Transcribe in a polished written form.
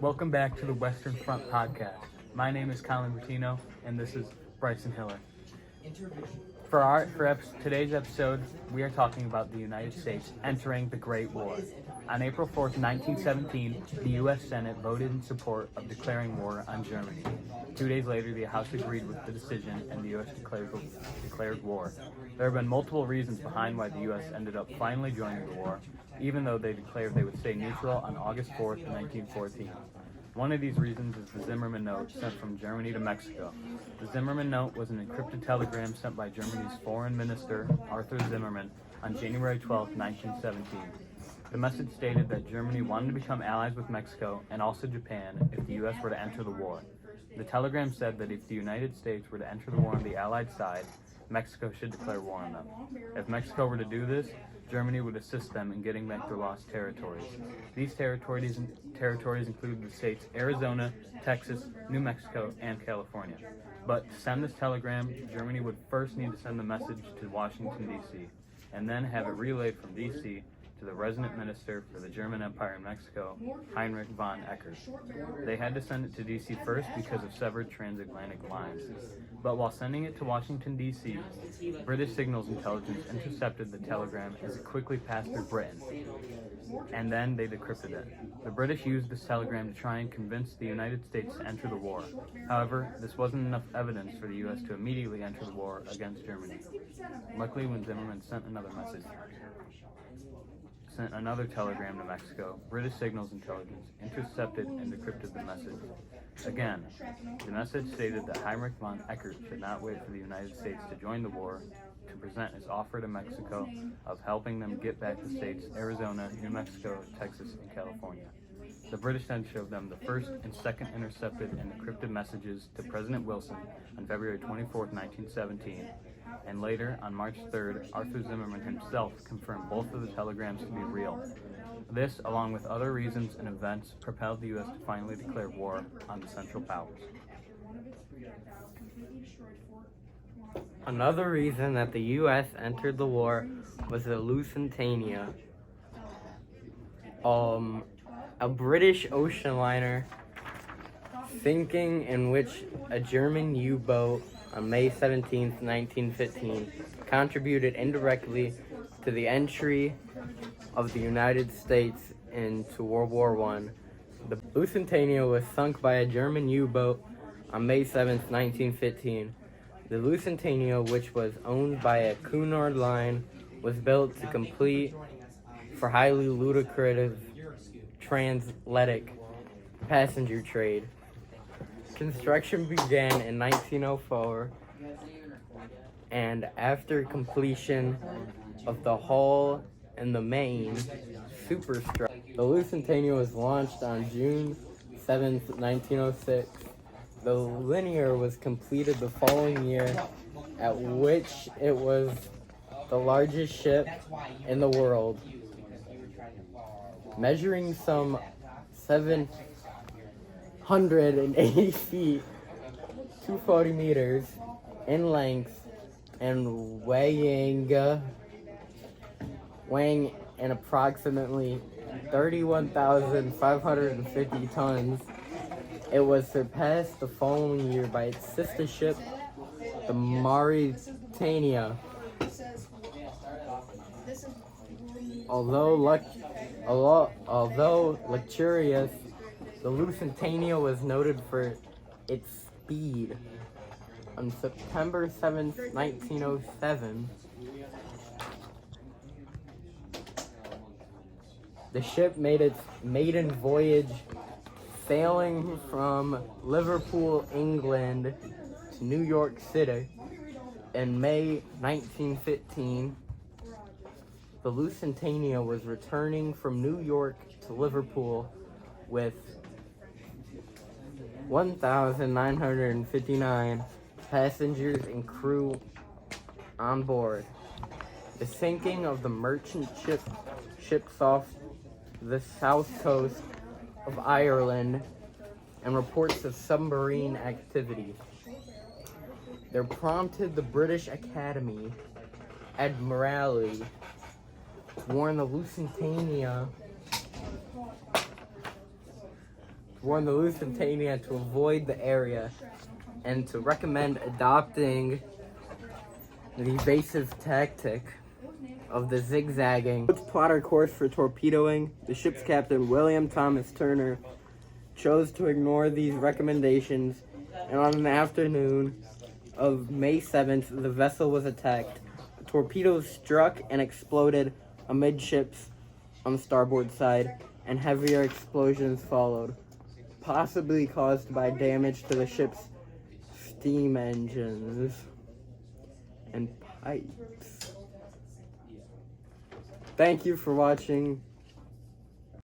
Welcome back to the Western Front Podcast. My name is Colin Bertino, and this is Bryson Hiller. For today's episode, we are talking about the United States entering the Great War. On April 4th, 1917, the U.S. Senate voted in support of declaring war on Germany. 2 days later, the House agreed with the decision, and the U.S. declared war. There have been multiple reasons behind why the U.S. ended up finally joining the war, even though they declared they would stay neutral on August 4th, 1914. One of these reasons is the Zimmermann Note sent from Germany to Mexico. The Zimmermann Note was an encrypted telegram sent by Germany's Foreign Minister, Arthur Zimmermann, on January 12, 1917. The message stated that Germany wanted to become allies with Mexico and also Japan if the U.S. were to enter the war. The telegram said that if the United States were to enter the war on the Allied side, Mexico should declare war on them. If Mexico were to do this, Germany would assist them in getting back their lost territories. These territories include the states Arizona, Texas, New Mexico, and California. But to send this telegram, Germany would first need to send the message to Washington, D.C., and then have it relayed from D.C. to the resident minister for the German Empire in Mexico, Heinrich von Eckert. They had to send it to D.C. first because of severed transatlantic lines. But while sending it to Washington, D.C., British signals intelligence intercepted the telegram as it quickly passed through Britain, and then they decrypted it. The British used this telegram to try and convince the United States to enter the war. However, this wasn't enough evidence for the U.S. to immediately enter the war against Germany. Luckily, when Zimmermann sent another telegram to Mexico, British signals intelligence intercepted and decrypted the message. Again, the message stated that Heinrich von Eckert should not wait for the United States to join the war to present his offer to Mexico of helping them get back the states Arizona, New Mexico, Texas, and California. The British then showed them the first and second intercepted and encrypted messages to President Wilson on February 24, 1917, and later, on March 3rd, Arthur Zimmermann himself confirmed both of the telegrams to be real. This, along with other reasons and events, propelled the U.S. to finally declare war on the Central Powers. Another reason that the U.S. entered the war was the Lusitania, a British ocean liner sinking in which a German U-boat on May 17, 1915, contributed indirectly to the entry of the United States into World War I. The Lusitania was sunk by a German U-boat on May 7, 1915. The Lusitania, which was owned by a Cunard Line, was built to complete for highly lucrative transatlantic passenger trade. Construction began in 1904, and after completion of the hull and the main superstructure, the Lusitania was launched on June 7, 1906. The Linear was completed the following year, at which it was the largest ship in the world, measuring some 780 feet, 240 meters in length, and weighing in approximately 31,550 tons. It was surpassed the following year by its sister ship, the Mauretania. Although luxurious, the Lusitania was noted for its speed. On September 7, 1907, the ship made its maiden voyage, sailing from Liverpool, England to New York City. In May 1915, the Lusitania was returning from New York to Liverpool with 1,959 passengers and crew on board. The sinking of the merchant ships off the south coast of Ireland and reports of submarine activity there prompted the British Academy Admiralty to warn the Lusitania warned the Lusitania to avoid the area and to recommend adopting the evasive tactic of the zigzagging. Boats plot our course for torpedoing. The ship's captain, William Thomas Turner, chose to ignore these recommendations, and on an afternoon of May 7th, the vessel was attacked. Torpedoes struck and exploded amidships on the starboard side, and heavier explosions followed, possibly caused by damage to the ship's steam engines and pipes. Thank you for watching.